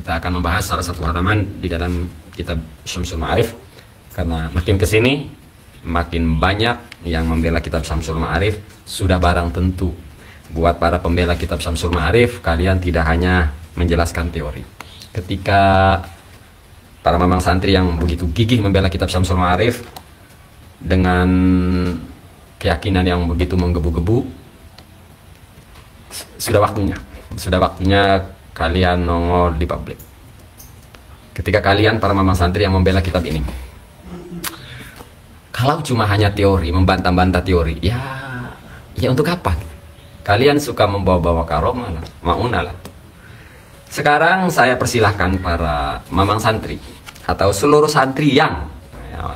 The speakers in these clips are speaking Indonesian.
kita akan membahas salah satu halaman di dalam kitab Syamsul Ma'arif, karena makin kesini makin banyak yang membela kitab Syamsul Ma'arif. Sudah barang tentu buat para pembela kitab Syamsul Ma'arif, kalian tidak hanya menjelaskan teori. Ketika para mamang santri yang begitu gigih membela kitab Syamsul Ma'arif dengan keyakinan yang begitu menggebu-gebu, sudah waktunya kalian nongol di publik. Ketika kalian para mamang santri yang membela kitab ini, kalau cuma hanya teori, membantah-bantah teori, ya untuk apa? Kalian suka membawa-bawa karomah lah, maunah lah. Sekarang saya persilahkan para mamang santri atau seluruh santri yang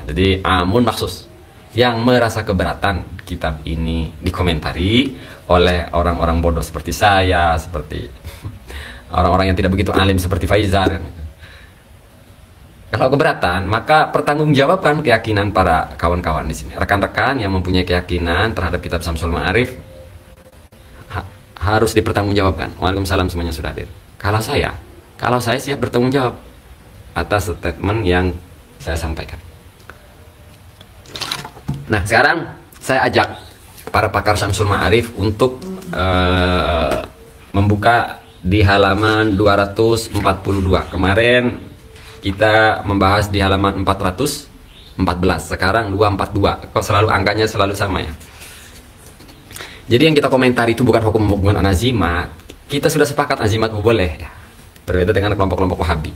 jadi amun maksus yang merasa keberatan kitab ini dikomentari oleh orang-orang bodoh seperti saya, seperti orang-orang yang tidak begitu alim seperti Faizal. Kalau keberatan, maka pertanggungjawabkan keyakinan para kawan-kawan di sini. Rekan-rekan yang mempunyai keyakinan terhadap kitab Syamsul Ma'arif harus dipertanggungjawabkan. Waalaikumsalam, semuanya sudah hadir. Kalau saya siap bertanggung jawab atas statement yang saya sampaikan. Nah, sekarang saya ajak para pakar Syamsul Ma'arif untuk membuka di halaman 242. Kemarin kita membahas di halaman 414, sekarang 242. Kok selalu angkanya selalu sama ya? Jadi yang kita komentari itu bukan hukum-hukuman azimat. Kita sudah sepakat azimat boleh ya. Berbeda dengan kelompok-kelompok Wahabi.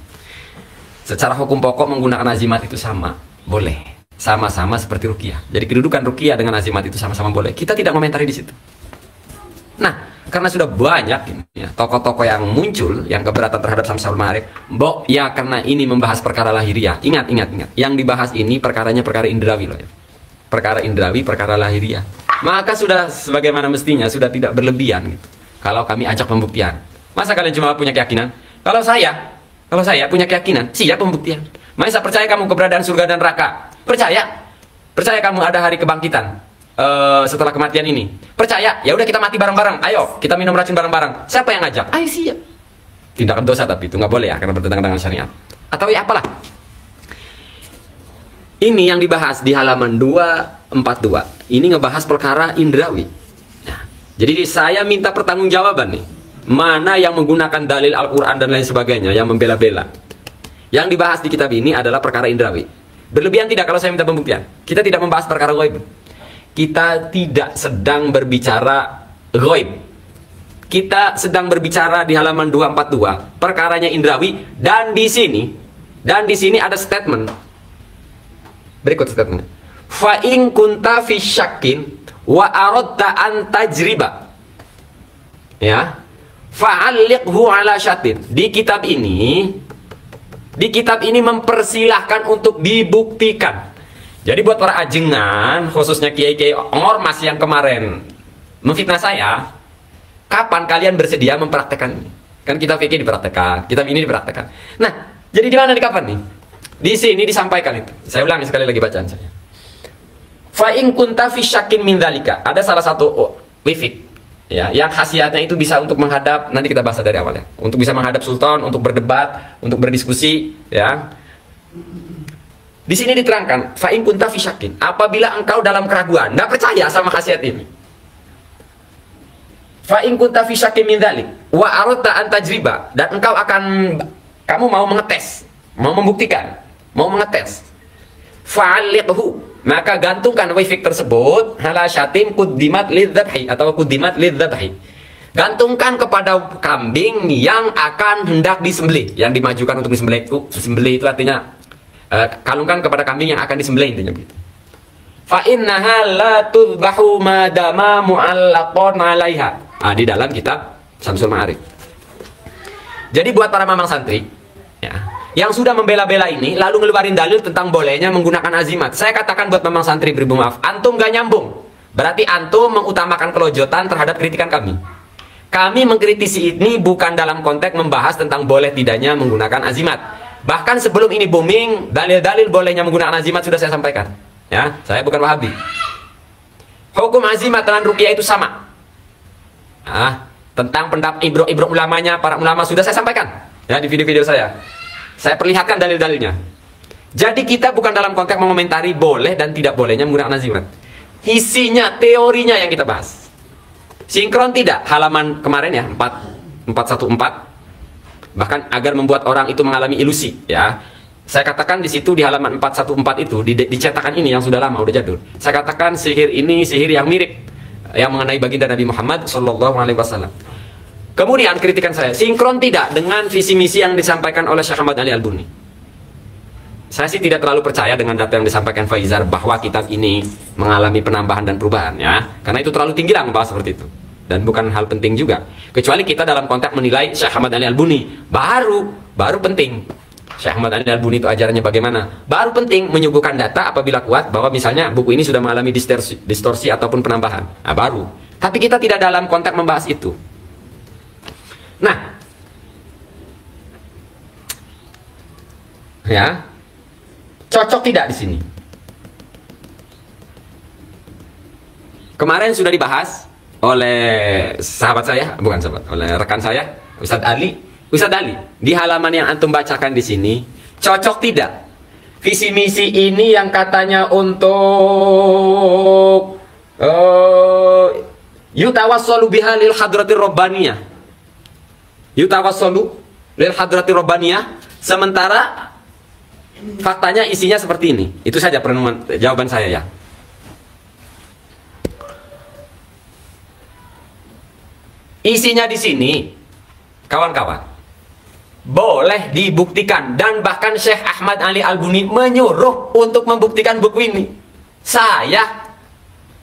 Secara hukum pokok menggunakan azimat itu sama, boleh. Sama-sama seperti ruqyah. Jadi kedudukan ruqyah dengan azimat itu sama-sama boleh. Kita tidak komentari di situ. Nah, karena sudah banyak ya, tokoh-tokoh yang muncul yang keberatan terhadap Syamsul Ma'arif, ya karena ini membahas perkara lahiriah. Ingat. Yang dibahas ini perkaranya perkara indrawi loh ya. Perkara indrawi, perkara lahiriah. Maka sudah sebagaimana mestinya sudah tidak berlebihan gitu. Kalau kami ajak pembuktian. Masa kalian cuma punya keyakinan? Kalau saya punya keyakinan, siap pembuktian. Masa percaya kamu keberadaan surga dan neraka? Percaya kamu ada hari kebangkitan setelah kematian ini? Percaya? Ya udah kita mati bareng-bareng. Ayo kita minum racun bareng-bareng. Siapa yang ngajak? Ayo siap. Tindakan dosa tapi itu nggak boleh ya, karena bertentangan dengan syariat. Atau ya apalah. Ini yang dibahas di halaman 242. Ini ngebahas perkara indrawi. Nah, jadi saya minta pertanggungjawaban nih. Mana yang menggunakan dalil Al-Quran dan lain sebagainya, yang membela-bela. Yang dibahas di kitab ini adalah perkara indrawi. Berlebihan tidak kalau saya minta pembuktian? Kita tidak membahas perkara ghaib. Kita tidak sedang berbicara ghaib. Kita sedang berbicara di halaman 242 perkaranya indrawi, dan di sini ada statement. Berikut statementnya. Fa in kunta fi syakkin wa aradta an tajriba. Ya. Fa'alliqhu ala syatin. Di kitab ini mempersilahkan untuk dibuktikan. Jadi buat para ajengan, khususnya kiai-kiai ormas yang kemarin memfitnah saya, kapan kalian bersedia mempraktekkan ini? Kan kitab fikih dipraktekkan, kitab ini dipraktekkan. Nah, jadi di mana, di kapan nih? Di sini disampaikan itu. Saya ulangi sekali lagi bacaan saya. Fa in kunta fi syakkin min dzalika. Ada salah satu wifik ya, yang khasiatnya itu bisa untuk menghadap, nanti kita bahas dari awal ya, untuk bisa menghadap sultan, untuk berdebat, untuk berdiskusi ya. Di sini diterangkan fa in kunta fi syakkin, apabila engkau dalam keraguan, nggak percaya sama khasiat ini. Fa in kunta fi syakkin min dzalik wa aradta an tajriba, dan kamu mau mengetes, mau membuktikan, mau mengetes. Fa'alliqhu, maka gantungkan wifik tersebut hala syatim kuddimat lidzabhi atau kuddimat lidzabhi. Gantungkan kepada kambing yang akan hendak disembelih, yang dimajukan untuk disembelih. Disembelih itu artinya kalungkan kepada kambing yang akan disembelih, intinya begitu. Fa innaha la tudbahu madama mu'allaqon 'alaiha. Di dalam kitab Syamsul Ma'arif. Jadi buat para mamang santri ya, yang sudah membela-bela ini lalu ngeluarin dalil tentang bolehnya menggunakan azimat, saya katakan buat mamang santri, beribu maaf, antum gak nyambung. Berarti antum mengutamakan kelojotan terhadap kritikan kami. Kami mengkritisi ini bukan dalam konteks membahas tentang boleh tidaknya menggunakan azimat. Bahkan sebelum ini booming, dalil-dalil bolehnya menggunakan azimat sudah saya sampaikan ya. Saya bukan Wahabi. Hukum azimat dengan ruqyah itu sama. Tentang pendapat ibro ulamanya, para ulama sudah saya sampaikan. Ya, di video-video saya perlihatkan dalil-dalilnya. Jadi kita bukan dalam konteks mengomentari boleh dan tidak bolehnya menggunakan azimat. Isinya, teorinya yang kita bahas. Sinkron tidak, halaman kemarin ya, 414. Bahkan agar membuat orang itu mengalami ilusi, ya. Saya katakan di situ di halaman 414 itu di cetakan ini yang sudah lama, udah jadul. Saya katakan sihir ini sihir yang mirip yang mengenai baginda Nabi Muhammad Shallallahu Alaihi Wasallam. Kemudian kritikan saya, sinkron tidak dengan visi misi yang disampaikan oleh Syekh Ahmad Ali Al-Buni. Saya sih tidak terlalu percaya dengan data yang disampaikan Faizar bahwa kitab ini mengalami penambahan dan perubahan, ya. Karena itu terlalu tinggi lah membahas seperti itu. Dan bukan hal penting juga. Kecuali kita dalam konteks menilai Syekh Ahmad Ali Al-Buni, baru penting. Syekh Ahmad Ali Al-Buni itu ajarannya bagaimana? Baru penting menyuguhkan data apabila kuat bahwa misalnya buku ini sudah mengalami distorsi ataupun penambahan. Nah, baru. Tapi kita tidak dalam konteks membahas itu. Nah, ya, cocok tidak di sini? Kemarin sudah dibahas oleh sahabat saya, bukan sahabat, oleh rekan saya, Ustadz Ali. Ustadz Ali, di halaman yang antum bacakan di sini, cocok tidak? Visi misi ini yang katanya untuk yutawassalu biha lil hadratir rabbaniyah. Yutawassalu lil hadratir rabbaniyah, sementara faktanya isinya seperti ini. Itu saja perenungan jawaban saya, ya. Isinya di sini, kawan-kawan, boleh dibuktikan, dan bahkan Syekh Ahmad Ali Al-Buni menyuruh untuk membuktikan buku ini. Saya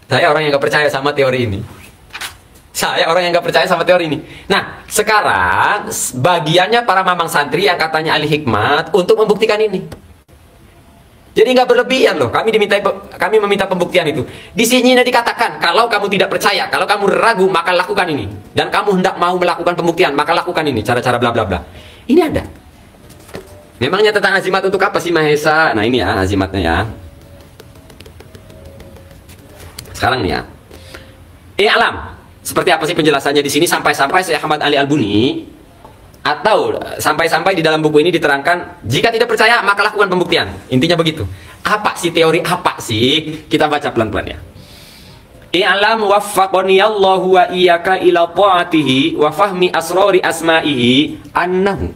orang yang gak percaya sama teori ini. Nah, sekarang bagiannya para mamang santri yang katanya ahli hikmat untuk membuktikan ini. Jadi nggak berlebihan loh. Kami meminta pembuktian itu. Di sini dikatakan, kalau kamu tidak percaya, kalau kamu ragu, maka lakukan ini. Dan kamu hendak mau melakukan pembuktian, maka lakukan ini. Cara-cara bla bla bla. Ini ada. Memangnya tentang azimat untuk apa sih Mahesa? Nah ini ya azimatnya ya. Sekarang nih ya. I'lam. Seperti apa sih penjelasannya di sini sampai-sampai Syekh Ahmad Ali Al-Buni, atau sampai-sampai di dalam buku ini diterangkan, jika tidak percaya maka lakukan pembuktian. Intinya begitu. Apa sih teori, apa sih? Kita baca pelan-pelan ya. I'lam waffaqani Allahu wa iyyaka ila ta'atihi wa fahmi asrari asma'ihi annahu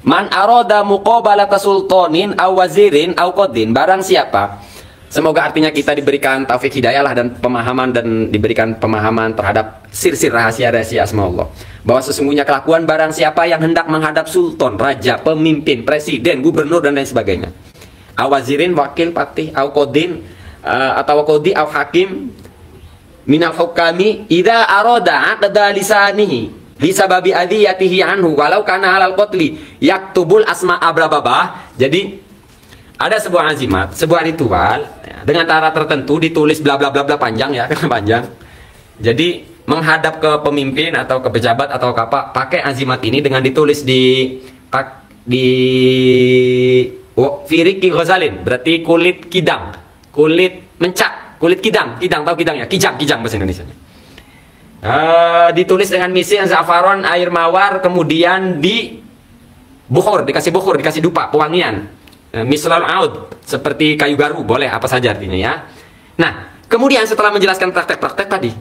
man arada muqabalata sultanin aw wazirin aw qadin, barang siapa, semoga artinya kita diberikan taufik hidayah lah dan pemahaman, dan diberikan pemahaman terhadap sir-sir rahasia-rahasia asma Allah, bahwa sesungguhnya kelakuan barang siapa yang hendak menghadap sultan, raja, pemimpin, presiden, gubernur dan lain sebagainya, awazirin, wakil, patih, au qadin, atau qadi, au hakim minal hukami idza arada aqda lisanihi bisababi adiyatihi anhu walau kana halal qatli yaktubul asma abrababah. Jadi ada sebuah azimat, sebuah ritual ya, dengan cara tertentu ditulis bla bla bla bla, panjang ya, panjang. Jadi menghadap ke pemimpin atau ke pejabat atau ke apa, pakai azimat ini dengan ditulis di firiki ghazalin, berarti kulit kidang, kulit mencak, kulit kidang, tahu kidang ya, kijang bahasa Indonesia. Ditulis dengan misi yang zafaron, air mawar, kemudian dikasih bukhur, dikasih dupa, pewangian. Mislal aud, seperti kayu garu, boleh apa saja artinya ya. Nah, kemudian setelah menjelaskan praktek-praktek tadi,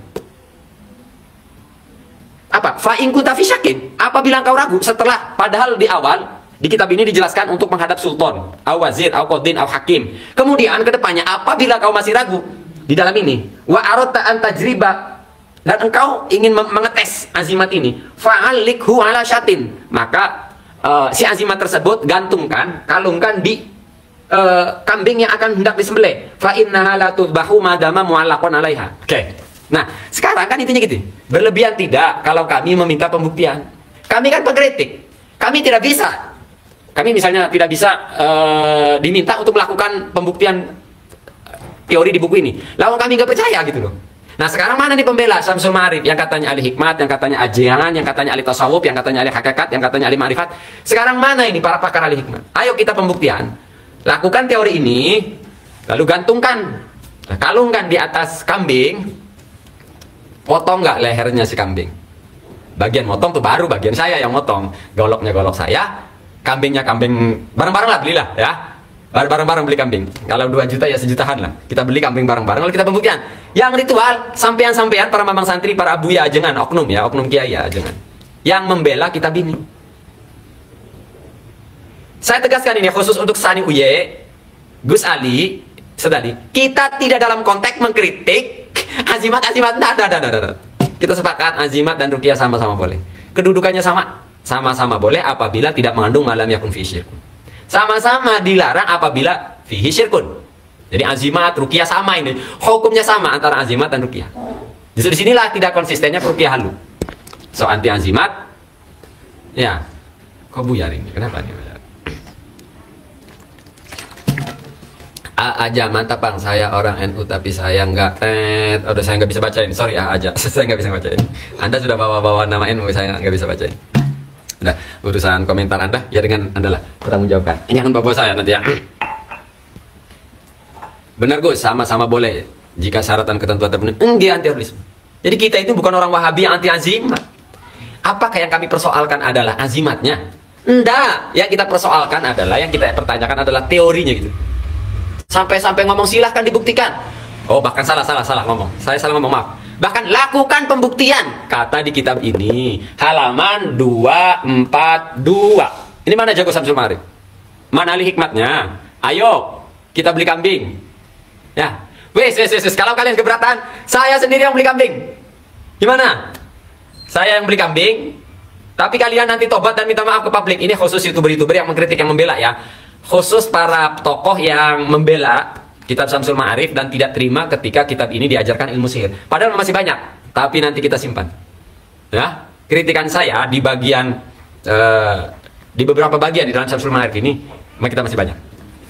apa? Fa in kunta fi syakin, apabila engkau ragu, setelah padahal di awal di kitab ini dijelaskan untuk menghadap sultan, au wazir, au qadin, au hakim. Kemudian kedepannya apabila kau masih ragu di dalam ini, wa aradta an tajriba, dan engkau ingin mengetes azimat ini, fa'alikhu ala syatin, maka si azimat tersebut kalungkan di kambing yang akan hendak disembelih. Fa innaha la tudbahu madama mu'allaqan 'alaiha. Oke. Nah, sekarang kan intinya gitu. Berlebihan tidak kalau kami meminta pembuktian. Kami kan pengkritik. Kami tidak bisa. Kami misalnya tidak bisa diminta untuk melakukan pembuktian teori di buku ini. Lalu kami nggak percaya gitu loh. Nah, sekarang mana nih pembela Syamsul Ma'arif yang katanya ahli hikmat, yang katanya ajian, yang katanya ahli tasawuf, yang katanya ahli hakikat, yang katanya ahli ma'rifat. Sekarang mana ini para pakar ahli hikmat? Ayo kita pembuktian. Lakukan teori ini, lalu gantungkan, kalungkan di atas kambing, potong nggak lehernya si kambing. Bagian motong tuh baru bagian saya yang motong. Goloknya golok saya, kambingnya kambing, bareng-bareng lah belilah ya. Bareng-bareng beli kambing. Kalau 2 juta ya sejutaan lah. Kita beli kambing bareng-bareng lalu kita pembuktian. Yang ritual sampean-sampean para mamang santri, para abuya ajengan, oknum ya, oknum kiai ya ajengan. Yang membela kitab ini. Saya tegaskan ini khusus untuk Sani Uye, Gus Ali, Sedali. Kita tidak dalam konteks mengkritik azimat-azimat. Nah. Kita sepakat azimat dan ruqyah sama-sama boleh. Kedudukannya sama. Sama-sama boleh apabila tidak mengandung malam yakun fi syirkun. Sama-sama dilarang apabila fihi syirkun. Jadi azimat, ruqyah sama ini. Hukumnya sama antara azimat dan ruqyah. Justru disinilah tidak konsistennya ruqyah halu. So anti azimat. Ya. Kok buyar ini? Kenapa nih? Aja mantap bang, saya orang NU tapi saya nggak udah saya nggak bisa bacain, sorry aja saya nggak bisa bacain. Anda sudah bawa nama NU, saya nggak bisa bacain. Udah urusan komentar Anda ya dengan Anda lah, bertanggung jawabkan. Ini akan bawa saya nanti ya. Benar Gus, sama-sama boleh jika syarat dan ketentuan terpenuhi. Enggak anti-terorisme. Jadi kita itu bukan orang Wahabi yang anti azimat. Apakah yang kami persoalkan adalah azimatnya? Enggak, yang kita persoalkan adalah, yang kita pertanyakan adalah teorinya gitu. Sampai-sampai ngomong silahkan dibuktikan. Oh bahkan salah ngomong. Saya salah ngomong, maaf. Bahkan lakukan pembuktian. Kata di kitab ini halaman 242. Ini mana Jago Samsul Ma'arif? Mana ahli hikmatnya? Ayo kita beli kambing. Ya. Wes. Kalau kalian keberatan, saya sendiri yang beli kambing. Gimana? Saya yang beli kambing. Tapi kalian nanti tobat dan minta maaf ke publik. Ini khusus youtuber-youtuber yang mengkritik, yang membela ya. Khusus para tokoh yang membela kitab Samsul Ma'arif dan tidak terima ketika kitab ini diajarkan ilmu sihir. Padahal masih banyak, tapi nanti kita simpan. Ya, kritikan saya di bagian di beberapa bagian di dalam Samsul Ma'arif ini, kita masih banyak.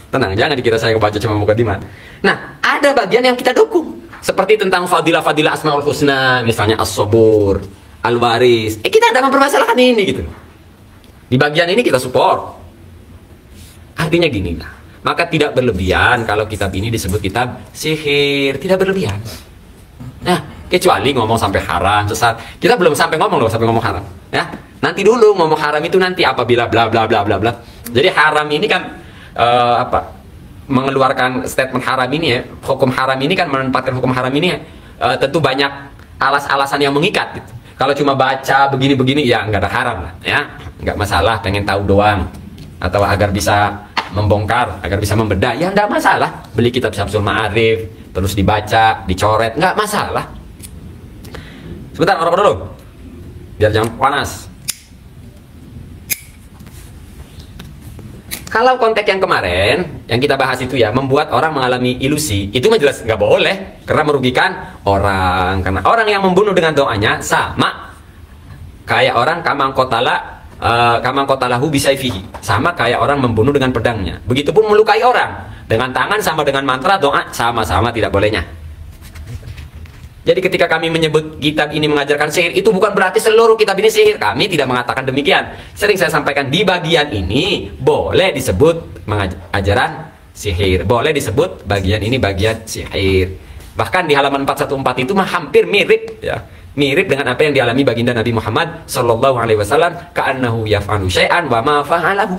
Tenang, jangan dikira saya baca cuma mukadimah. Nah, ada bagian yang kita dukung, seperti tentang fadilah-fadilah Asmaul Husna, misalnya As-Sabur, Al-Waris. Kita tidak mempermasalahkan ini gitu. Di bagian ini kita support. Artinya gini lah, maka tidak berlebihan kalau kitab ini disebut kitab sihir, tidak berlebihan. Nah, kecuali ngomong sampai haram, sesat. Kita belum sampai ngomong loh, sampai ngomong haram. Ya, nanti dulu ngomong haram itu nanti apabila bla bla bla bla bla. Jadi haram ini kan mengeluarkan statement haram ini ya, hukum haram ini kan menempatkan hukum haram ini tentu banyak alasan yang mengikat. Gitu. Kalau cuma baca begini-begini ya nggak ada haram lah, ya nggak masalah, pengen tahu doang atau agar bisa membongkar, agar bisa membedah, ya enggak masalah. Beli kitab Samsul Ma'arif, terus dibaca, dicoret, enggak masalah. Sebentar, ngerokok dulu biar jangan panas. Kalau konteks yang kemarin yang kita bahas itu ya, membuat orang mengalami ilusi, itu mah jelas nggak boleh karena merugikan orang. Karena orang yang membunuh dengan doanya sama kayak orang kamangkotalahu bisayfihi, sama kayak orang membunuh dengan pedangnya. Begitupun melukai orang dengan tangan sama dengan mantra doa sama-sama tidak bolehnya. Jadi ketika kami menyebut kitab ini mengajarkan sihir, itu bukan berarti seluruh kitab ini sihir. Kami tidak mengatakan demikian. Sering saya sampaikan di bagian ini boleh disebut ajaran sihir, boleh disebut bagian ini bagian sihir. Bahkan di halaman 414 itu mah hampir mirip ya. Mirip dengan apa yang dialami baginda Nabi Muhammad Sallallahu Alaihi Wasallam, ka'annahu yaf'alu syai'an wa ma fa'alahu,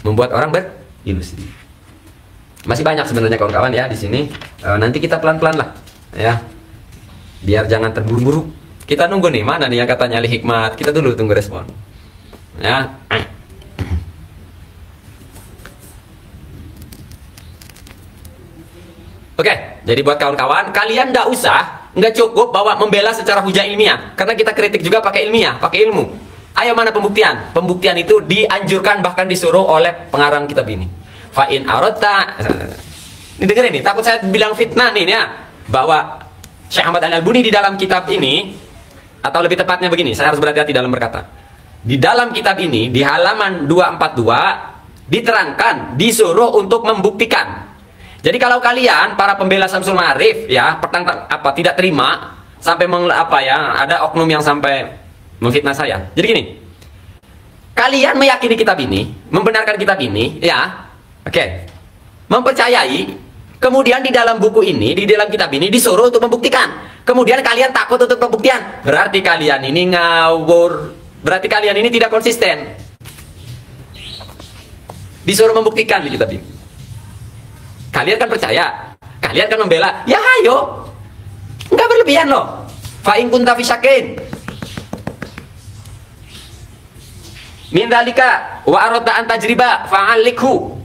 membuat orang berilusi. Masih banyak sebenarnya kawan-kawan ya di sini. Nanti kita pelan-pelan lah ya, biar jangan terburu-buru. Kita nunggu nih, mana nih yang katanya ahli hikmat. Kita dulu tunggu respon ya. Oke, jadi buat kawan-kawan, kalian nggak cukup bawa membela secara hujah ilmiah, karena kita kritik juga pakai ilmiah, pakai ilmu. Ayo mana pembuktian? Pembuktian itu dianjurkan, bahkan disuruh oleh pengarang kitab ini. Fa'in arotta, ini dengerin nih, takut saya bilang fitnah nih ya, bahwa Syekh Ahmad Al-Albuni di dalam kitab ini, atau lebih tepatnya begini, saya harus berhati-hati dalam berkata. Di dalam kitab ini, di halaman 242, diterangkan, disuruh untuk membuktikan. Jadi kalau kalian para pembela Samsul Ma'arif ya tidak terima sampai ada oknum yang sampai memfitnah saya. Jadi gini, kalian meyakini kitab ini, membenarkan kitab ini ya, mempercayai, kemudian di dalam buku ini, di dalam kitab ini disuruh untuk membuktikan. Kemudian kalian takut untuk pembuktian. Berarti kalian ini ngawur. Berarti kalian ini tidak konsisten. Disuruh membuktikan di kitab ini. Kalian kan percaya. Kalian kan membela. Ya ayo. Enggak berlebihan loh. Fa in kunta fi syakin min dzalika wa aradta an tajriba fa'alikhu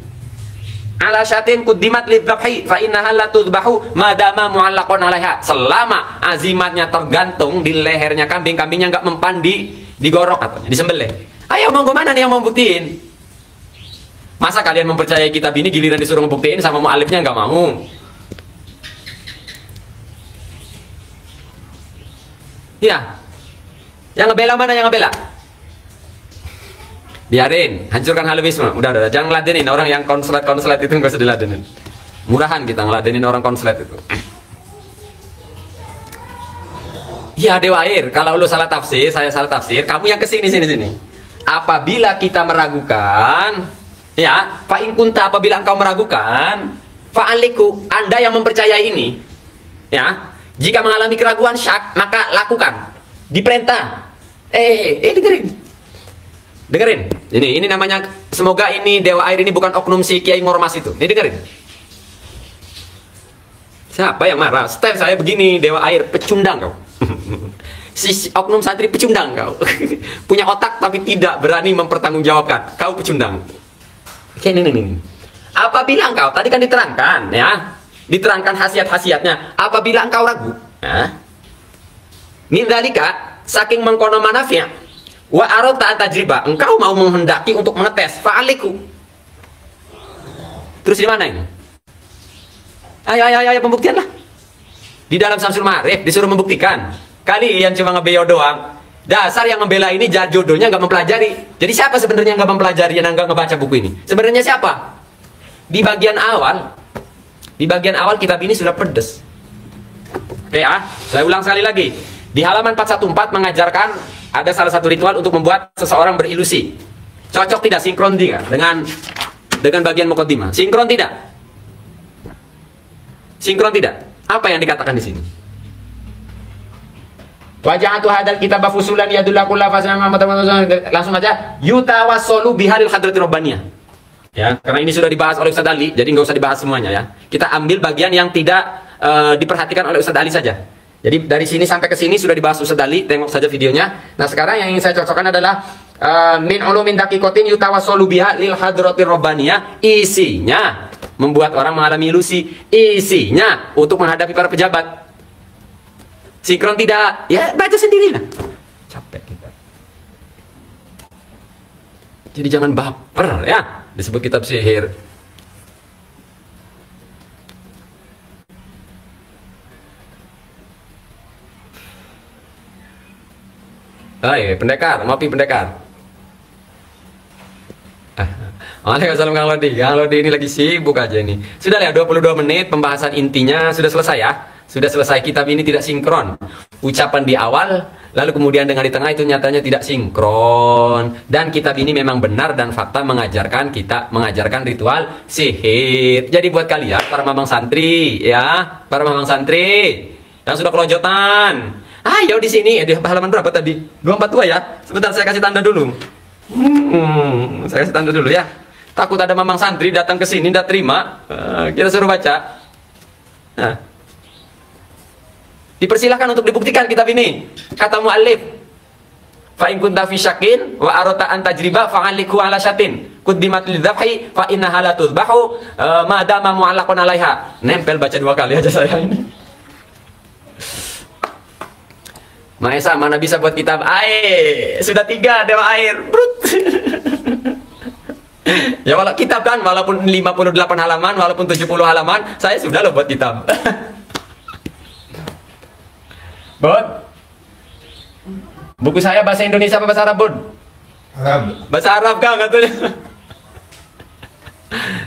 ala syatin quddimat lidzabhi fa innaha la tudbahu madama mu'allaqun 'alaiha. Selama azimatnya tergantung di lehernya kambing, kambingnya enggak mempan digorok katanya, disembelih. Ayo monggo, mana nih yang mau buktiin? Masa kalian mempercayai kitab ini giliran disuruh membuktiin sama mu'alifnya enggak mau? Ya. Yang ngebela mana yang ngebela? Biarin, hancurkan Halewisme. Udah, jangan ngeladenin orang yang konslet itu, nggak usah diladenin. Murahan kita ngeladenin orang konslet itu. Ya Dewa Air, kalau lu salah tafsir, saya salah tafsir, kamu yang kesini sini. Apabila kita meragukan, ya, fa in kunta, apabila engkau meragukan, fa'aliku, Anda yang mempercayai ini, ya, jika mengalami keraguan syak, maka lakukan. Diperintah. Dengerin. Ini namanya, semoga ini Dewa Air ini bukan oknum si Kiai Ngormas itu. Ini dengerin. Siapa yang marah? Style saya begini, Dewa Air, pecundang kau. Si oknum santri pecundang kau. Punya otak tapi tidak berani mempertanggungjawabkan. Kau pecundang. Oke, ini. Apabila engkau, tadi kan diterangkan, ya. Diterangkan khasiat-khasiatnya. Apabila engkau ragu, ya. Min dzalika, saking mengkono manafnya. Wa aradta an tajriba, engkau mau menghendaki untuk mengetes, fa'aliku. Terus di mana ini? Ayo pembuktian lah. Di dalam Syamsul Ma'arif disuruh membuktikan. Kalian cuma ngebeo doang. Dasar yang membela ini jodohnya nggak mempelajari. Jadi siapa sebenarnya yang nggak mempelajari, yang nggak ngebaca buku ini? Sebenarnya siapa? Di bagian awal kitab ini sudah pedes. Oke ya, saya ulang sekali lagi. Di halaman 414 mengajarkan ada salah satu ritual untuk membuat seseorang berilusi. Cocok tidak, sinkron tidak dengan bagian mukaddimah? Sinkron tidak? Sinkron tidak? Apa yang dikatakan di sini? Waja'atu hadal kitab fusulan yadulla kullu fasalin langsung aja yutawassolu bihalil hadratir rabbaniyah. Ya, karena ini sudah dibahas oleh Ustaz Ali, jadi nggak usah dibahas semuanya ya. Kita ambil bagian yang tidak diperhatikan oleh Ustaz Ali saja. Jadi dari sini sampai ke sini sudah dibahas Ustaz Ali, tengok saja videonya. Nah, sekarang yang ingin saya cocokkan adalah min ulumin daqiqatin yutawassolu biha lil hadratir rabbaniyah. Isinya membuat orang mengalami ilusi, isinya untuk menghadapi para pejabat. Sinkron tidak? Ya, baca sendirilah. Capek kita. Jadi jangan baper ya, disebut kitab sihir. Hai, pendekar, maafin pendekar. Waalaikumsalam Kang Lodi. Kang Lodi ini lagi sibuk aja ini. Sudah ya, 22 menit pembahasan intinya sudah selesai ya. Sudah selesai, kitab ini tidak sinkron. Ucapan di awal, lalu kemudian dengan di tengah itu nyatanya tidak sinkron. Dan kitab ini memang benar dan fakta mengajarkan ritual sihir. Jadi buat kalian para mamang santri ya, para mamang santri yang sudah kelojotan, ayo di sini, di halaman berapa tadi? 242 ya. Sebentar saya kasih tanda dulu. Saya kasih tanda dulu ya. Takut ada mamang santri datang ke sini tidak terima. Kita suruh baca. Nah, dipersilahkan untuk dibuktikan kitab ini. Kata muallif, fa in kunta fi syakin wa arata an tajriba fa'aliku ala syatin quddimat lidzabhi fa innaha la tudbahu ma dama mu'allaqun 'alaiha. Nempel baca 2 kali aja saya ini. Maesa, mana bisa buat kitab air? Sudah 3 Dewa Air. Brut. Ya walau kitab kan, walaupun 58 halaman, walaupun 70 halaman, saya sudah loh buat kitab. Bud, buku saya bahasa Indonesia apa bahasa Arab, Bud? Arab. Bahasa Arab kan katanya.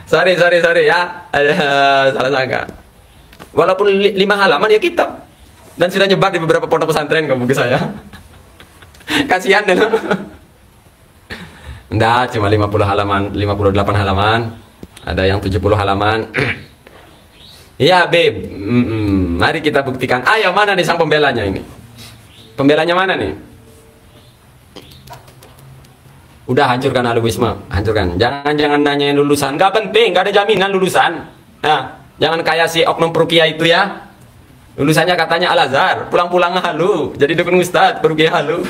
Sorry ya, salah sangka. Walaupun 5 halaman ya kitab. Dan sudah nyebar di beberapa pondok pesantren ke buku saya. Kasihan deh. Enggak, cuma 50 halaman, 58 halaman. Ada yang 70 halaman. Iya, Beb. Mari kita buktikan. Ayo, mana nih sang pembelanya ini? Pembelanya mana nih? Udah hancurkan Wisma, hancurkan. Jangan nanyain lulusan, nggak penting, nggak ada jaminan lulusan. Nah, jangan kayak si oknum perukia itu ya. Lulusannya katanya Al-Azhar, pulang-pulang halu, jadi dukun ustadz, perukia halu.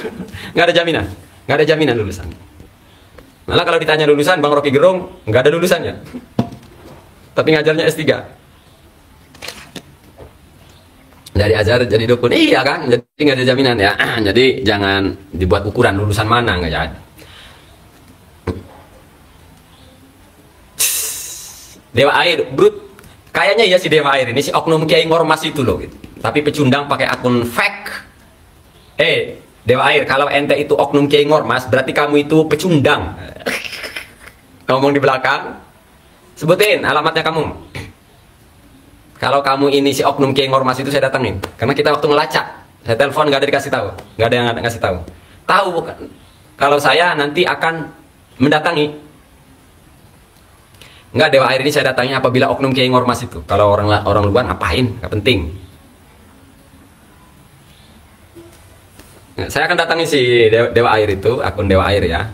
Nggak ada jaminan, nggak ada jaminan lulusan. Malah kalau ditanya lulusan, Bang Rocky Gerung, nggak ada lulusannya. Tapi ngajarnya S3. Dari Azhar jadi dukun, iya kan? Jadi nggak ada jaminan ya. Jadi jangan dibuat ukuran lulusan mana, nggak jadi. Dewa Air, brut. Kayaknya ya si Dewa Air ini si oknum Kiai Ngormas itu loh gitu. Tapi pecundang pakai akun fake. Dewa Air, kalau ente itu oknum Kiai Ngormas, berarti kamu itu pecundang. Ngomong di belakang. Sebutin alamatnya kamu. Kalau kamu ini si oknum Kiai Ngormas itu saya datangin. Karena kita waktu ngelacak, saya telepon nggak ada dikasih tahu, nggak ada yang ngasih tahu. Tahu bukan? Kalau saya nanti akan mendatangi. Enggak, Dewa Air ini saya datangi apabila oknum Kiai Ngormas itu. Kalau orang luar ngapain? Nggak penting. Nah, saya akan datangi si Dewa Air itu, akun Dewa Air ya.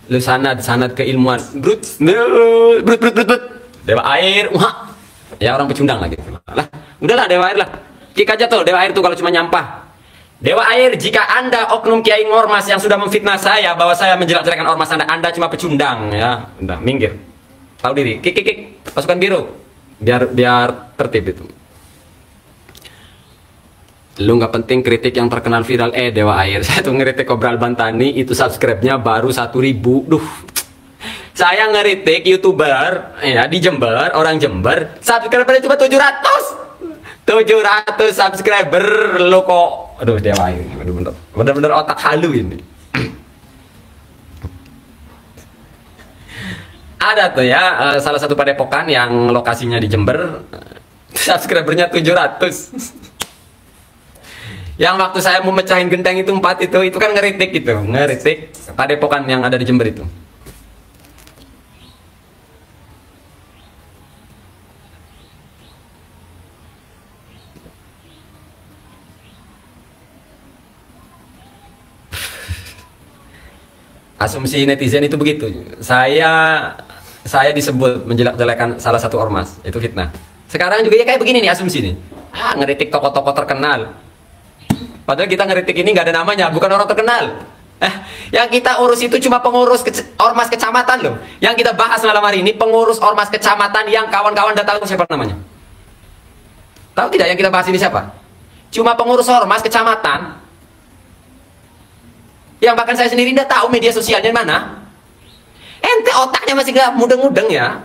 Lu sanad keilmuan. Brut. Dewa Air. Wah. Ya orang pecundang lagi. Lah, udahlah Dewa Air lah. Kick aja tuh Dewa Air tuh kalau cuma nyampah. Dewa Air, jika Anda oknum Kiai Ngormas yang sudah memfitnah saya bahwa saya menjelek-jelekan ormas Anda cuma pecundang ya. Udah, minggir. Tahu diri. Kik. Pasukan biru. Biar tertib itu. Lu nggak penting kritik yang terkenal viral. Dewa Air, saya tuh ngeritik Kobral Bantani itu subscribe-nya baru 1.000. Duh. Saya ngeritik YouTuber ya di Jember, orang Jember, subscriber-nya cuma 700 subscriber. Lo kok, aduh Dewa Air, bener-bener otak halu ini. Ada tuh ya salah satu padepokan yang lokasinya di Jember, subscribernya 700. Yang waktu saya mau mecahin genteng itu 4 itu kan ngeritik gitu, ngeritik padepokan yang ada di Jember itu. Asumsi netizen itu begitu. Saya disebut menjelek-jelekan salah satu ormas, itu fitnah. Sekarang juga ya kayak begini nih asumsi nih. Ngeritik tokoh-tokoh terkenal. Padahal kita ngeritik ini nggak ada namanya, bukan orang terkenal. Yang kita urus itu cuma pengurus ormas kecamatan loh. Yang kita bahas malam hari ini pengurus ormas kecamatan yang kawan-kawan udah tahu siapa namanya. Tahu tidak yang kita bahas ini siapa? Cuma pengurus ormas kecamatan. Yang bahkan saya sendiri tidak tahu media sosialnya mana. Ente otaknya masih gak mudeng-mudeng ya.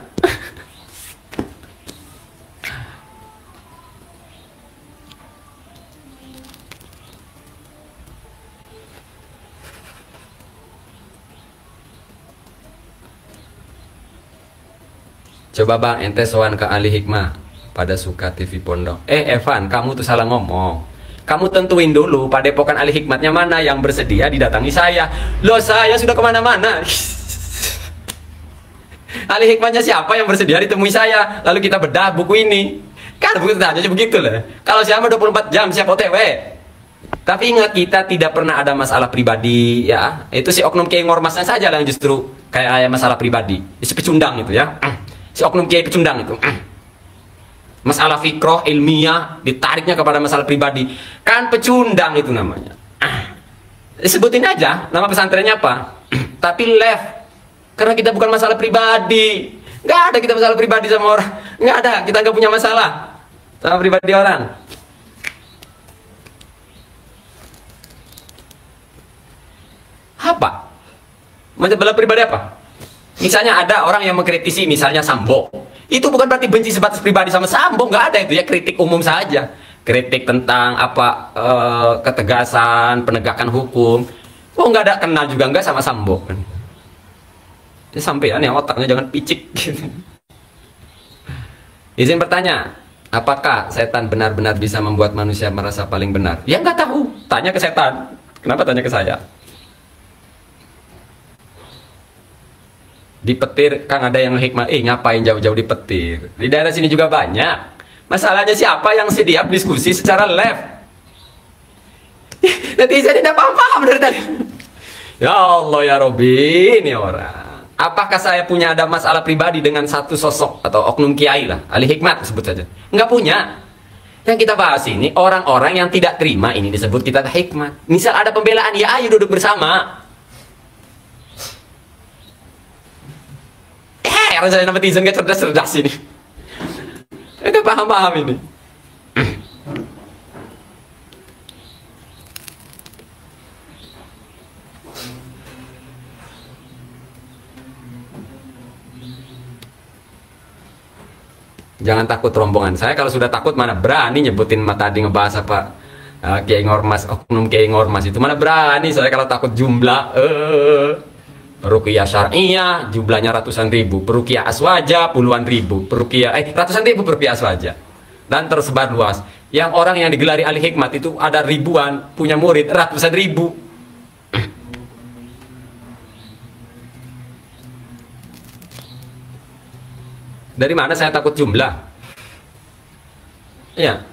Coba bang, ente soan ke ahli hikmah pada suka TV Pondok. Evan, kamu tuh salah ngomong. Kamu tentuin dulu padepokan ahli hikmatnya mana yang bersedia didatangi saya. Loh, saya sudah kemana-mana. Ahli hikmatnya siapa yang bersedia ditemui saya? Lalu kita bedah buku ini. Kan buku tanya begitu lah. Kalau siapa 24 jam siap OTW. Tapi ingat, kita tidak pernah ada masalah pribadi ya. Itu si oknum Kiai Ngormasnya saja yang justru kayak masalah pribadi. Si pecundang itu ya. Si oknum Kiai pecundang itu. Masalah fikroh ilmiah ditariknya kepada masalah pribadi, kan pecundang itu namanya. Sebutin aja nama pesantrennya apa. Tapi left, karena kita bukan masalah pribadi. Nggak ada kita masalah pribadi sama orang. Nggak ada, kita nggak punya masalah sama pribadi orang. Apa? Masalah pribadi apa? Misalnya ada orang yang mengkritisi misalnya Sambo. Itu bukan berarti benci sebatas pribadi sama Sambo, nggak ada itu ya, kritik umum saja. Kritik tentang apa ketegasan, penegakan hukum. Oh nggak ada kenal juga nggak sama Sambo kan. Dia sampean yang otaknya jangan picik. Izin bertanya, apakah setan benar-benar bisa membuat manusia merasa paling benar? Ya nggak tahu, tanya ke setan. Kenapa tanya ke saya? Di Petir, Kang, ada yang hikmah. Ngapain jauh-jauh di Petir? Di daerah sini juga banyak. Masalahnya siapa yang siap diskusi secara live? Netizen tidak paham dari tadi. Ya Allah ya Robbi, ini orang. Apakah saya punya ada masalah pribadi dengan satu sosok atau oknum kiai lah, ahli hikmat sebut saja? Enggak punya. Yang kita bahas ini orang-orang yang tidak terima ini disebut kita hikmat. Misal ada pembelaan, ya ayo duduk bersama. Karena saya netizen gak cerdas-cerdas ini. Gak paham-paham ini. Jangan takut rombongan saya. Kalau sudah takut mana berani nyebutin tadi ngebahas apa Kiai Ngormas, oknum Kiai Ngormas itu mana berani saya kalau takut jumlah. Peruqyah syariah jumlahnya ratusan ribu, peruqyah aswaja puluhan ribu, ratusan ribu peruqyah aswaja, dan tersebar luas. Yang orang yang digelari ahli hikmat itu ada ribuan, punya murid ratusan ribu. Dari mana saya takut jumlah? Ya.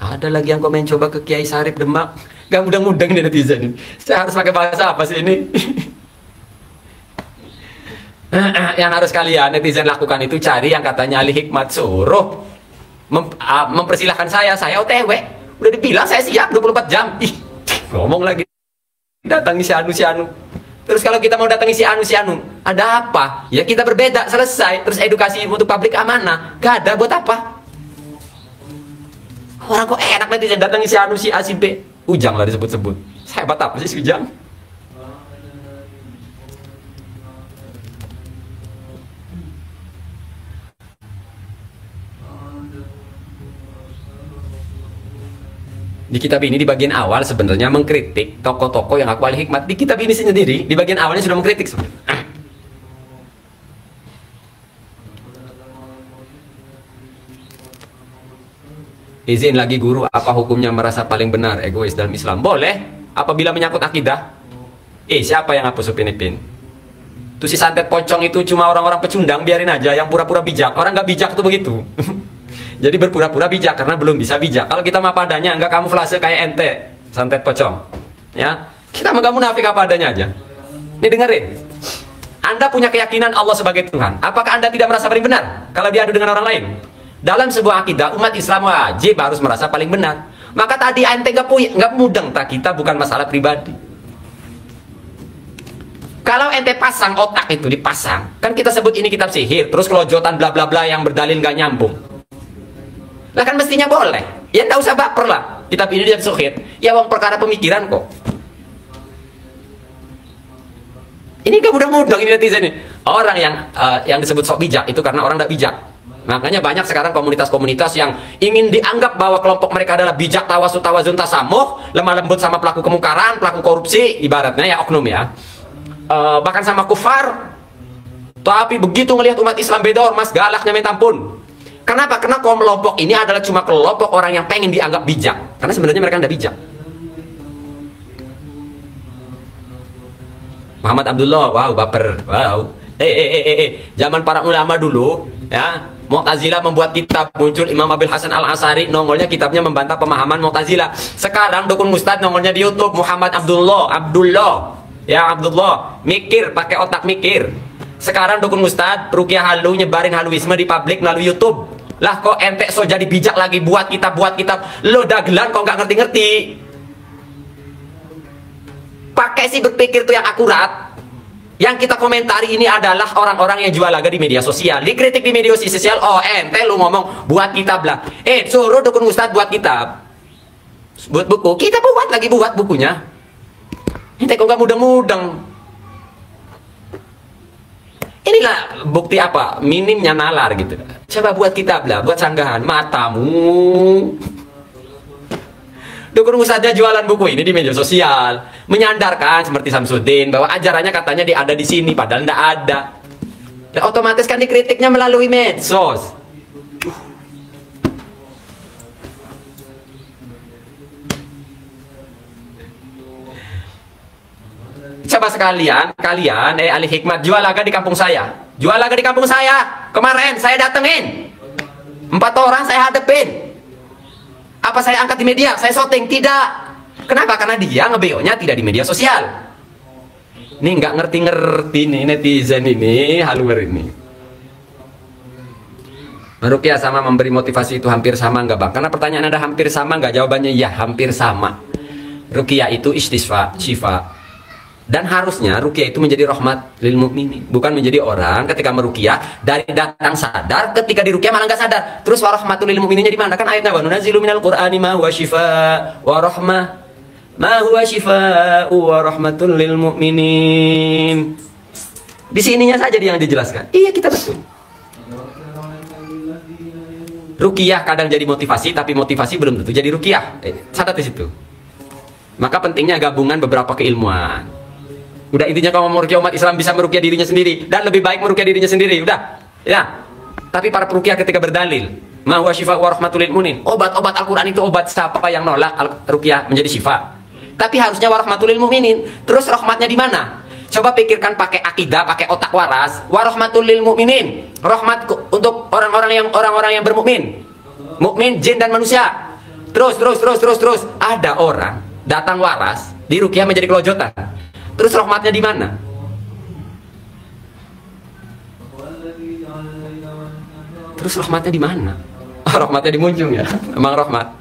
Ada lagi yang komen coba ke Kiai Sarip Demak. Gak mudah-mudah ini netizen ini. Saya harus pakai bahasa apa sih ini? Yang harus kalian netizen lakukan itu cari yang katanya ahli hikmat, suruh mempersilahkan saya OTW. Udah dibilang saya siap 24 jam. Ih, ngomong lagi datangi si Anu. Terus kalau kita mau datangi si Anu, ada apa? Ya kita berbeda, selesai. Terus edukasi untuk publik amanah. Gak ada buat apa? Orang kok enak netizen datangi si Anu, si A, si B. Ujang lah disebut-sebut. Hebat apa sih si Ujang? Di kitab ini di bagian awal sebenarnya mengkritik tokoh-tokoh yang aku ahli hikmat. Di kitab ini sendiri di bagian awalnya sudah mengkritik sebenarnya. Izin lagi guru, apa hukumnya merasa paling benar egois dalam Islam? Boleh apabila menyangkut akidah. Siapa yang hapus Upin Ipin? Tuh si santet pocong itu cuma orang-orang pecundang, biarin aja yang pura-pura bijak. Orang nggak bijak tuh begitu. Jadi berpura-pura bijak karena belum bisa bijak. Kalau kita mah padanya, enggak kamuflase kayak ente, santet pocong. Ya, kita mah munafik apa adanya aja. Ini dengerin. Anda punya keyakinan Allah sebagai Tuhan. Apakah Anda tidak merasa paling benar kalau diadu dengan orang lain? Dalam sebuah akidah umat Islam wajib harus merasa paling benar. Maka tadi ente nggak mudeng tak, kita bukan masalah pribadi. Kalau ente pasang otak itu dipasang, kan kita sebut ini kitab sihir, terus kelojotan bla bla bla yang berdalil nggak nyambung. Lah kan mestinya boleh. Ya nggak usah baper lah. Kitab ini dia sihir. Ya wong perkara pemikiran kok. Ini gak mudah-mudah ini netizen ini. Orang yang disebut sok bijak itu karena orang tidak bijak. Makanya banyak sekarang komunitas-komunitas yang ingin dianggap bahwa kelompok mereka adalah bijak, tawasud, tawazun, tasamuh, lemah lembut sama pelaku kemungkaran, pelaku korupsi, ibaratnya ya oknum ya. Bahkan sama kufar. Tapi begitu ngelihat umat Islam beda ormas, galaknya minta ampun. Kenapa? Karena kelompok ini adalah cuma kelompok orang yang pengen dianggap bijak. Karena sebenarnya mereka tidak bijak. Muhammad Abdullah, wow, baper, wow. Zaman para ulama dulu, ya, Mu'tazilah membuat kitab, muncul Imam Abil Hasan Al-Asari, nongolnya kitabnya membantah pemahaman Mu'tazilah. Sekarang Dukun Mustad nongolnya di YouTube, Muhammad Abdullah, ya Abdullah, mikir, pakai otak mikir. Sekarang Dukun Mustad, Ruqyah Halu, nyebarin haluisme di publik melalui YouTube. Lah kok ente so jadi bijak lagi buat kitab. Lo dagelan kok nggak ngerti-ngerti. Pakai sih berpikir tuh yang akurat. Yang kita komentari ini adalah orang-orang yang jual laga di media sosial. Dikritik di media sosial, oh ente lu ngomong buat kitab lah. Suruh Dukun Ustadz buat kitab. Buat buku, kita buat bukunya. Ente kok nggak mudeng-mudeng. Inilah bukti apa? Minimnya nalar gitu. Coba buat kitab lah, buat sanggahan. Matamu. Dukun Ustadznya jualan buku ini di media sosial, menyandarkan seperti Samsudin bahwa ajarannya katanya ada di sini, padahal tidak ada. Dan otomatis kan dikritiknya melalui medsos. Coba sekalian, kalian ahli hikmat, jual laga di kampung saya. Jual laga di kampung saya. Kemarin saya datengin. 4 orang saya hadepin. Apa saya angkat di media? Saya syuting? Tidak. Kenapa? Karena dia nge-BO-nya tidak di media sosial. Ini nggak ngerti-ngerti nih netizen ini, haluer ini. Meruqyah sama memberi motivasi itu hampir sama nggak bang? Karena pertanyaan Anda hampir sama nggak? Jawabannya ya, hampir sama. Ruqyah itu istisfa, syifa. Dan harusnya ruqyah itu menjadi rahmat lil mukminin, bukan menjadi orang ketika meruqyah dari datang sadar, ketika diruqyah malah nggak sadar. Terus wa rahmatul lil mukminin di mana? Kan ayatnya wa nunazzilu minal qur'ani ma huwa syifaa wa rahmah ma huwa syifaa wa rahmatul lil mukminin. Di sininya saja yang dijelaskan. Iya, kita betul. Ruqyah kadang jadi motivasi, tapi motivasi belum tentu jadi ruqyah. Catat di situ. Maka pentingnya gabungan beberapa keilmuan. Udah, intinya kalau mau meruqyah umat Islam bisa meruqyah dirinya sendiri, dan lebih baik meruqyah dirinya sendiri. Udah, ya. Tapi para peruqyah ketika berdalil, ma huwa syifa wa rahmatul lil mukminin. Obat-obat Al-Qur'an itu obat, siapa yang nolak ruqyah menjadi syifa. Tapi harusnya wa rahmatul lil mukminin. Terus rahmatnya di mana? Coba pikirkan pakai akidah, pakai otak waras. Wa rahmatul lil mukminin. Rahmat untuk orang-orang yang bermukmin. Mukmin jin dan manusia. Terus ada orang datang waras, di ruqyah menjadi kelojotan. Terus rahmatnya di mana? Terus rahmatnya di mana? Oh, rahmatnya di Munjung ya. Emang rahmat.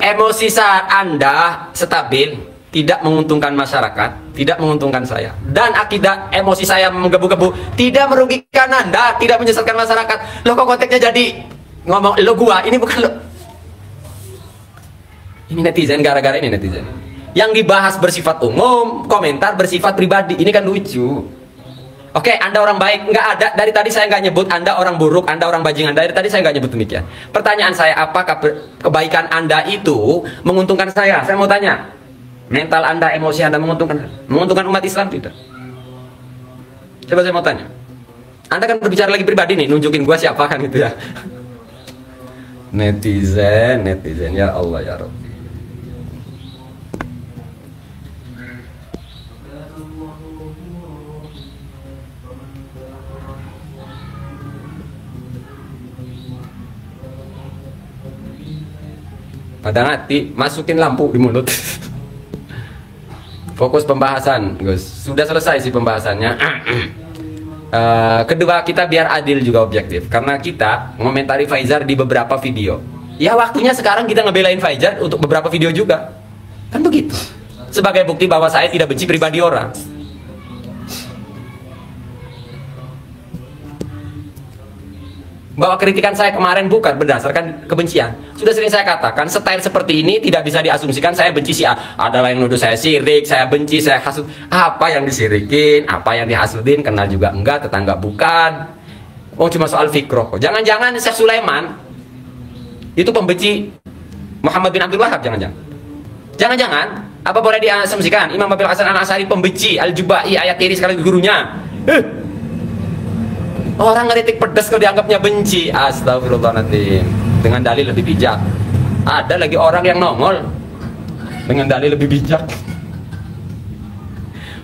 Emosi saat Anda stabil, tidak menguntungkan masyarakat, tidak menguntungkan saya. Dan akidah emosi saya menggebu-gebu, tidak merugikan Anda, tidak menyesatkan masyarakat. Loh, kok konteksnya jadi ngomong lo gua, ini bukan lo. Ini netizen, gara-gara ini netizen. Yang dibahas bersifat umum, komentar bersifat pribadi. Ini kan lucu. Oke, Anda orang baik, nggak ada. Dari tadi saya nggak nyebut Anda orang buruk, Anda orang bajingan. Dari tadi saya nggak nyebut demikian. Pertanyaan saya, apakah kebaikan Anda itu menguntungkan saya? Saya mau tanya. Mental Anda, emosi Anda menguntungkan umat Islam tidak? Coba saya mau tanya. Anda kan berbicara lagi pribadi nih, nunjukin gua siapa kan gitu ya. Netizen, ya Allah ya Rabbi. Pada hati, masukin lampu di mulut. Fokus pembahasan, Gus. Sudah selesai sih pembahasannya. Kedua, kita biar adil juga objektif, karena kita ngomentari Faizar di beberapa video. Ya waktunya sekarang kita ngebelain Faizar untuk beberapa video juga. Kan begitu. Sebagai bukti bahwa saya tidak benci pribadi orang. Bahwa kritikan saya kemarin bukan berdasarkan kebencian. Sudah sering saya katakan, style seperti ini tidak bisa diasumsikan saya benci si A. Ada yang nuduh saya sirik, saya benci, saya hasud. Apa yang disirikin, apa yang dihasudin, kenal juga enggak, tetangga bukan. Oh, cuma soal fikroh. Jangan-jangan Syekh Sulaiman itu pembenci Muhammad bin Abdul Wahab, jangan-jangan. Jangan-jangan, apa boleh diasumsikan Imam Abil Hasan Al-Asari pembenci Al-Jubai, ayat tiri sekali gurunya. Orang ngeritik pedas kalau dianggapnya benci. Astagfirullahaladzim. Dengan dalil lebih bijak. Ada lagi orang yang nongol dengan dalil lebih bijak.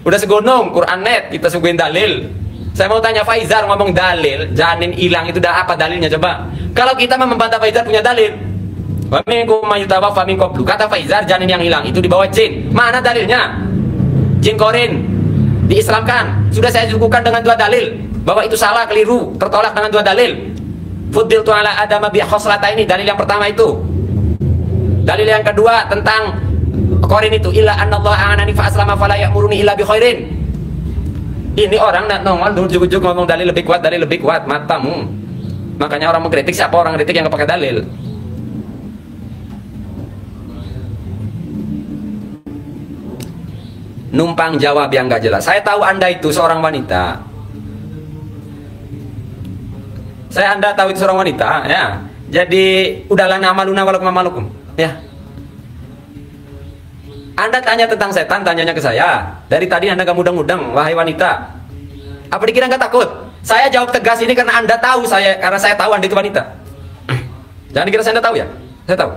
Udah segonong Quran net, kita suguhin dalil. Saya mau tanya Faizar ngomong dalil, janin hilang itu dah apa dalilnya coba? Kalau kita membantah Faizar punya dalil. Wa minkum mayutawafa min qablu. Kata Faizar janin yang hilang itu dibawa jin. Mana dalilnya? Jin korin diislamkan. Sudah saya cukukan dengan 2 dalil. Bahwa itu salah, keliru, tertolak dengan 2 dalil. Fuddiltu ala adama bi khoslataini, dalil yang pertama itu. Dalil yang kedua tentang korin itu, illa anallaha a'anani fa aslama fala ya'muruni illa bi khairin. Ini orang nak nongol ujuk-ujuk ngomong dalil lebih kuat, matamu. Makanya orang mengkritik, siapa orang kritik yang nggak pakai dalil? Numpang jawab yang nggak jelas. Saya tahu Anda itu seorang wanita. Anda tahu itu seorang wanita, ya. Jadi udahlah, amaluna walakum amalukum, ya. Anda tanya tentang setan, tanyanya ke saya. Dari tadi Anda gak mudang-mudang, wahai wanita. Apa dikira nggak takut? Saya jawab tegas ini karena Anda tahu karena saya tahu Anda itu wanita. Jangan dikira saya Anda tahu ya. Saya tahu.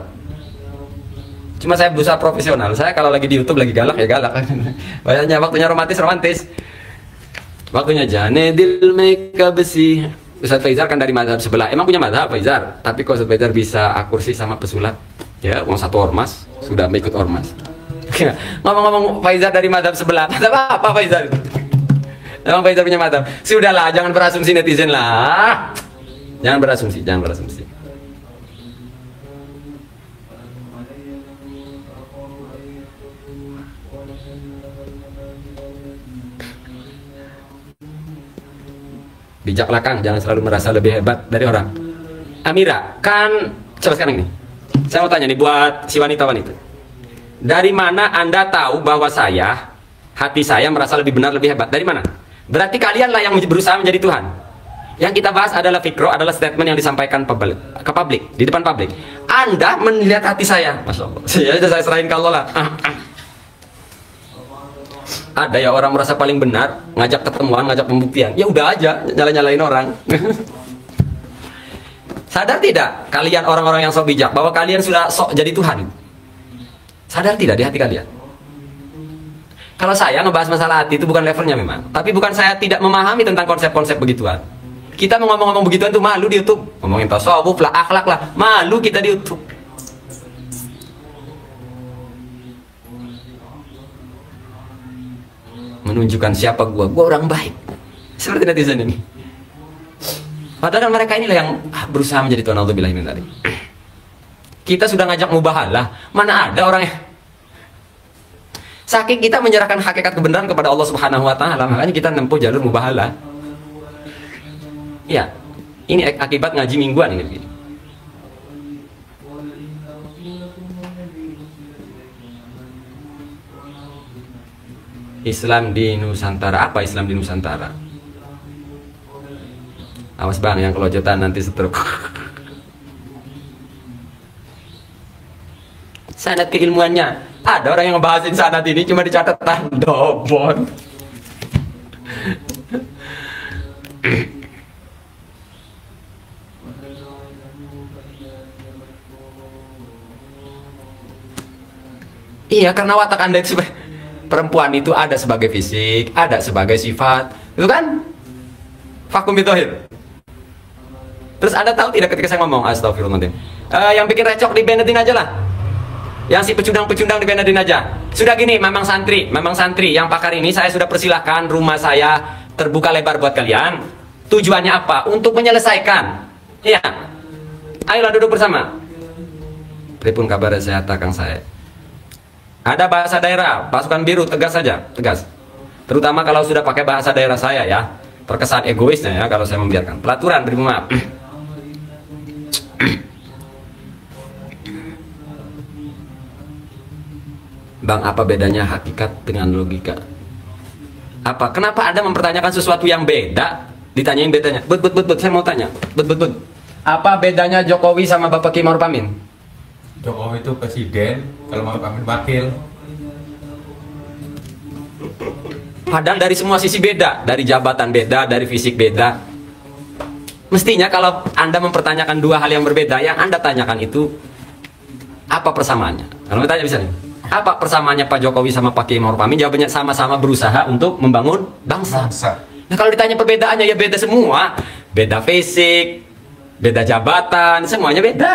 Cuma saya berusaha profesional. Saya kalau lagi di YouTube lagi galak ya galak. Banyak waktunya romantis. Waktunya Janedil Meka Besi. Ustaz Faizar kan dari mazhab sebelah. Emang punya mazhab Faizar? Tapi kok Ustaz Faizar bisa akursi sama pesulap? Ya, mau satu ormas sudah ikut ormas. Ngomong-ngomong Faizar dari mazhab sebelah. Mazhab apa Faizar? Emang Faizar punya mazhab? Sudahlah, jangan berasumsi netizen lah. Jangan berasumsi. Bijaklah Kang, jangan selalu merasa lebih hebat dari orang. Amira, kan coba sekarang ini. Saya mau tanya nih buat si wanita-wanita. Dari mana Anda tahu bahwa hati saya merasa lebih benar, lebih hebat? Dari mana? Berarti kalianlah yang berusaha menjadi Tuhan. Yang kita bahas adalah fikro, adalah statement yang disampaikan ke publik, di depan publik. Anda melihat hati saya, Masya Allah. Saya serahin ke Allah lah. Ada ya orang merasa paling benar, ngajak ketemuan, ngajak pembuktian. Ya udah aja, nyalain orang. Sadar tidak kalian orang-orang yang sok bijak bahwa kalian sudah sok jadi Tuhan? Sadar tidak di hati kalian? Kalau saya ngebahas masalah hati itu bukan levelnya memang, tapi bukan saya tidak memahami tentang konsep-konsep begituan. Kita mau ngomong-ngomong begituan tuh malu di YouTube. Ngomongin tasawuf lah, akhlak lah, malu kita di YouTube. Menunjukkan siapa gua orang baik. Seperti netizen ini. Padahal mereka inilah yang berusaha menjadi Tuhan. Alhamdulillah ini tadi. Kita sudah ngajak mubahalah, mana ada orang yang saking kita menyerahkan hakikat kebenaran kepada Allah Subhanahu wa taala, makanya kita nempuh jalur mubahalah. Ya, ini akibat ngaji mingguan ini. Islam di Nusantara. Apa Islam di Nusantara? Awas bang, yang kelojotan nanti stroke. Sanad keilmuannya. Ada orang yang ngebahasin sanad ini cuma di catatan dobon. Iya, karena watak Anda itu perempuan itu ada sebagai fisik, ada sebagai sifat, itu kan vakum bitohir. Terus Anda tahu tidak ketika saya ngomong astagfirullahaladzim, yang bikin recok di Benedin aja lah, yang si pecundang-pecundang di Benedin aja. Sudah gini, memang santri yang pakar ini saya sudah persilahkan, rumah saya terbuka lebar buat kalian. Tujuannya apa? Untuk menyelesaikan. Iya, ayolah duduk bersama. Pripun kabar sehat kang saya? Ada bahasa daerah, pasukan biru, tegas saja, tegas. Terutama kalau sudah pakai bahasa daerah saya ya, terkesan egoisnya ya kalau saya membiarkan. Pelaturan, beri maaf. Bang, apa bedanya hakikat dengan logika? Apa? Kenapa Anda mempertanyakan sesuatu yang beda? Ditanyain bedanya. Saya mau tanya. Apa bedanya Jokowi sama Bapak Kiai Ma'ruf Amin? Jokowi itu presiden, kalau Ma'ruf Amin wakil. Padahal dari semua sisi beda, dari jabatan beda, dari fisik beda. Mestinya kalau Anda mempertanyakan dua hal yang berbeda, yang Anda tanyakan itu apa persamaannya? Kalau saya tanya misalnya, apa persamaannya Pak Jokowi sama Pak Kiai Ma'ruf Amin? Jawabannya sama-sama berusaha untuk membangun bangsa. Nah kalau ditanya perbedaannya ya beda semua, beda fisik, beda jabatan, semuanya beda.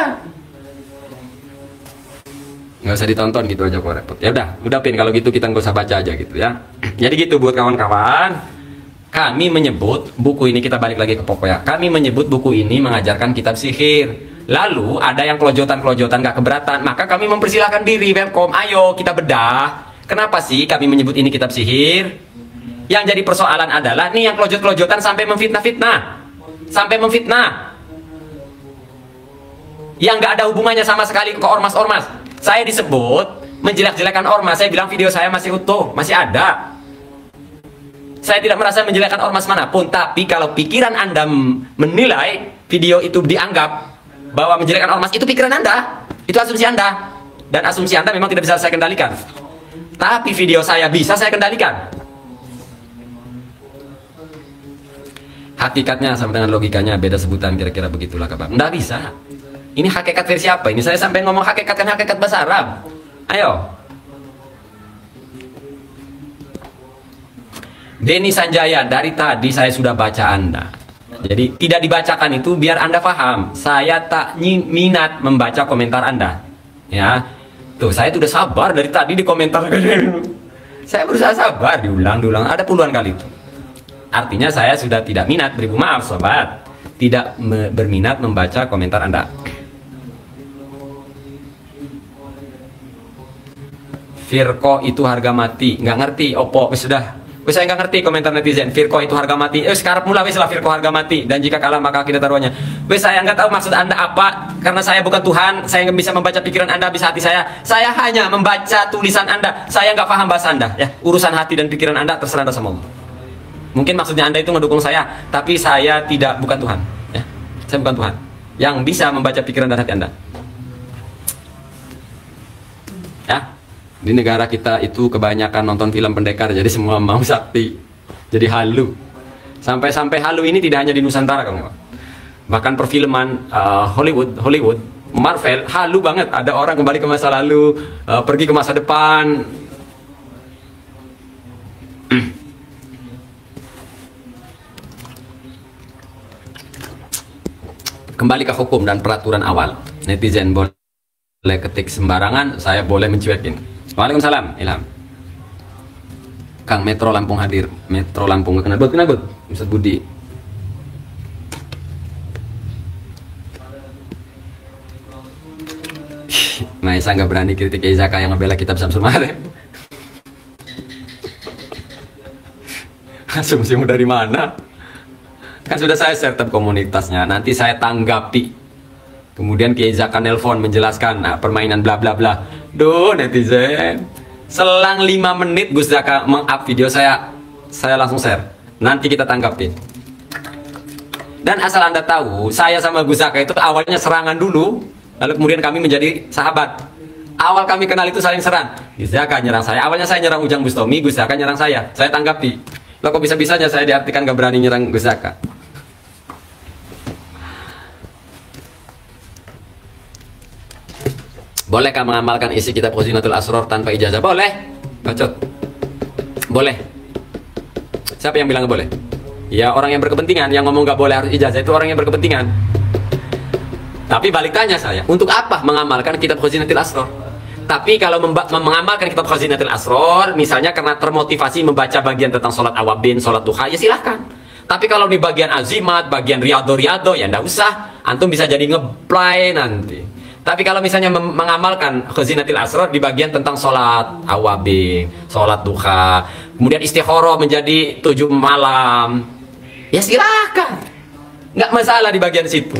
Nggak usah ditonton gitu aja kok repot. Ya udah Pin, kalau gitu kita nggak usah baca aja gitu ya. Jadi gitu buat kawan-kawan, kami menyebut buku ini, kita balik lagi ke pokoknya, kami menyebut buku ini mengajarkan kitab sihir. Lalu ada yang kelojotan nggak keberatan, maka kami mempersilahkan diri, welcome, ayo kita bedah. Kenapa sih kami menyebut ini kitab sihir? Yang jadi persoalan adalah nih yang kelojot-kelojotan sampai memfitnah, yang nggak ada hubungannya sama sekali ke ormas-ormas. Saya disebut menjelek-jelekan ormas. Saya bilang video saya masih utuh, masih ada. Saya tidak merasa menjelekkan ormas manapun. Tapi kalau pikiran Anda menilai video itu dianggap bahwa menjelekkan ormas, itu pikiran Anda, itu asumsi Anda, dan asumsi Anda memang tidak bisa saya kendalikan. Tapi video saya bisa saya kendalikan. Hakikatnya sama dengan logikanya beda sebutan, kira-kira begitulah kabar. Nggak bisa. Ini hakikat versi apa? Ini saya sampai ngomong hakikat kan hakikat bahasa Arab. Ayo. Denny Sanjaya, dari tadi saya sudah baca Anda. Jadi tidak dibacakan itu biar Anda paham. Saya tak minat membaca komentar Anda. Ya. Tuh, saya sudah sabar dari tadi di komentar. Saya berusaha sabar, diulang. Ada puluhan kali itu. Artinya saya sudah tidak minat, beribu maaf sobat. Tidak berminat membaca komentar Anda. Firko itu harga mati. Nggak ngerti, opo, sudah. Saya nggak ngerti komentar netizen. Firko itu harga mati. Sekarang mula wis lah Firko harga mati. Dan jika kalah maka kita taruhannya. Saya nggak tahu maksud Anda apa. Karena saya bukan Tuhan. Saya nggak bisa membaca pikiran Anda, bisa hati saya. Saya hanya membaca tulisan Anda. Saya nggak paham bahasa Anda. Ya, urusan hati dan pikiran Anda terserah Anda sama Allah. Mungkin maksudnya Anda itu mendukung saya, tapi saya bukan Tuhan. Ya, saya bukan Tuhan yang bisa membaca pikiran dan hati Anda. Ya. Di negara kita itu kebanyakan nonton film pendekar, jadi semua mau sakti, jadi halu. Sampai halu ini tidak hanya di Nusantara, kamu. Bahkan perfilman Hollywood, Marvel, halu banget. Ada orang kembali ke masa lalu, pergi ke masa depan. Kembali ke hukum dan peraturan awal. Netizen boleh ketik sembarangan, saya boleh mencuekin. Waalaikumsalam, Ilham. Kang Metro Lampung hadir. Metro Lampung kenal bud. Ustaz Budi. Maisa nggak berani kritik Izaka yang ngebela kitab Samsul Maarif. Asumsimu dari mana? Kan sudah saya share tab komunitasnya. Nanti saya tanggapi. Kemudian Kiai Zaka nelpon menjelaskan permainan bla bla bla. Duh netizen. Selang 5 menit Gus Zaka meng-up video saya langsung share. Nanti kita tanggapin. Dan asal Anda tahu, saya sama Gus Zaka itu awalnya serangan dulu, lalu kemudian kami menjadi sahabat. Awal kami kenal itu saling serang. Gus Zaka nyerang saya. Awalnya saya nyerang Ujang Bustomi, Gus Zaka nyerang saya. Saya tanggapi. Loh kok bisa-bisanya saya diartikan gak berani nyerang Gus Zaka? Bolehkah mengamalkan isi kitab Khazinatul Asrar tanpa ijazah? Boleh. Bacot. Boleh. Siapa yang bilang boleh? Ya orang yang berkepentingan. Yang ngomong gak boleh harus ijazah itu orang yang berkepentingan. Tapi balik tanya saya, untuk apa mengamalkan kitab Khazinatul Asrar? Tapi kalau mengamalkan kitab Khazinatul Asrar, misalnya karena termotivasi membaca bagian tentang sholat awabin, sholat duha, ya silahkan. Tapi kalau di bagian azimat, bagian riyado, ya ndak usah. Antum bisa jadi ngeplay nanti. Tapi kalau misalnya mengamalkan Khazinatul Asrar di bagian tentang sholat awabin, sholat duha, kemudian istikharah menjadi 7 malam, ya silahkan. Nggak masalah di bagian situ.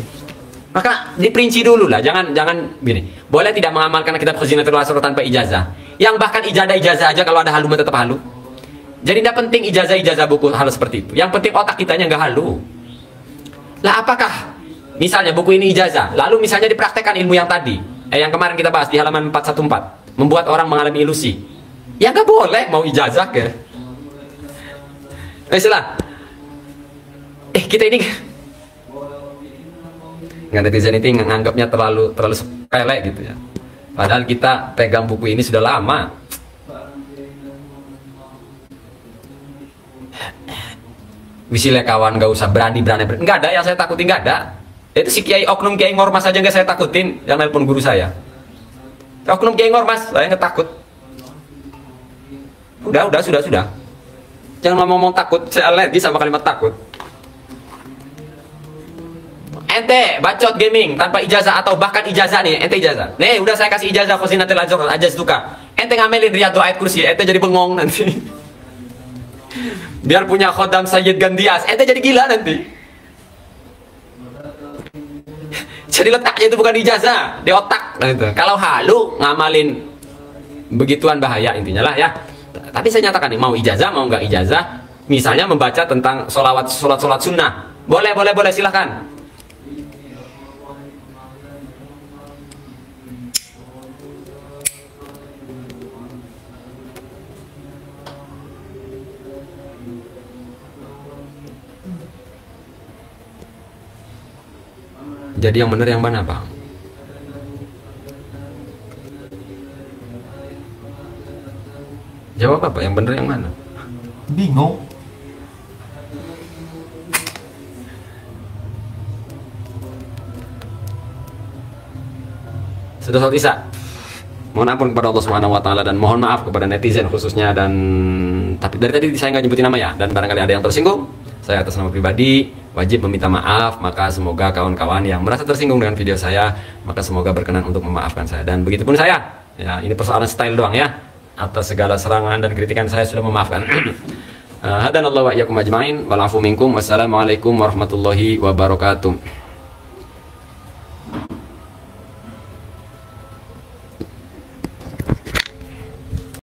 Maka diperinci dulu lah, jangan gini. Boleh tidak mengamalkan kitab Khazinatul Asrar tanpa ijazah? Yang bahkan ijazah aja kalau ada halu tetap halu. Jadi tidak penting ijazah buku hal seperti itu. Yang penting otak kitanya nggak halu. Lah apakah misalnya buku ini ijazah, lalu misalnya dipraktekkan ilmu yang tadi, yang kemarin kita bahas di halaman 414, membuat orang mengalami ilusi. Ya nggak boleh mau ijazah ke. Misalnya, kita ini nggak, netizen itu nganggapnya terlalu sepele gitu ya. Padahal kita pegang buku ini sudah lama. Misalnya kawan nggak usah berani. Nggak ada yang saya takutin, nggak ada. Itu si Kiai oknum Kiai Ngormas aja nggak saya takutin, yang nelpon guru saya. Oknum Kiai Ngormas, saya nggak takut. Sudah. Jangan ngomong takut, saya alergi sama kalimat takut. Ente bacot gaming tanpa ijazah atau bahkan ijazah nih, ente ijazah. Nih udah saya kasih ijazah Khazinatul Asrar aja suka. Ente ngamelin riyadu ayat kursi, ente jadi bengong nanti. Biar punya khodam Sayyid Gandias, ente jadi gila nanti. Jadi letaknya itu bukan di ijazah, di otak. Nah, itu. Kalau halu ngamalin begituan bahaya intinya lah ya. Tapi saya nyatakan nih, mau ijazah mau nggak ijazah, misalnya membaca tentang sholat sunnah, boleh silahkan. Jadi yang benar yang mana, Bang? Jawab apa? Yang benar yang mana? Bingung. Sudah sholat Isya. Mohon ampun kepada Allah Subhanahu wa taala dan mohon maaf kepada netizen khususnya, dan tapi dari tadi saya nggak nyebutin nama ya, dan barangkali ada yang tersinggung, saya atas nama pribadi wajib meminta maaf. Maka semoga kawan-kawan yang merasa tersinggung dengan video saya, maka semoga berkenan untuk memaafkan saya, dan begitupun saya. Ya, ini persoalan style doang ya. Atas segala serangan dan kritikan saya sudah memaafkan. Hadanallahu wa iyyakum ajmain. Wal afu minkum. Wassalamualaikum warahmatullahi wabarakatuh.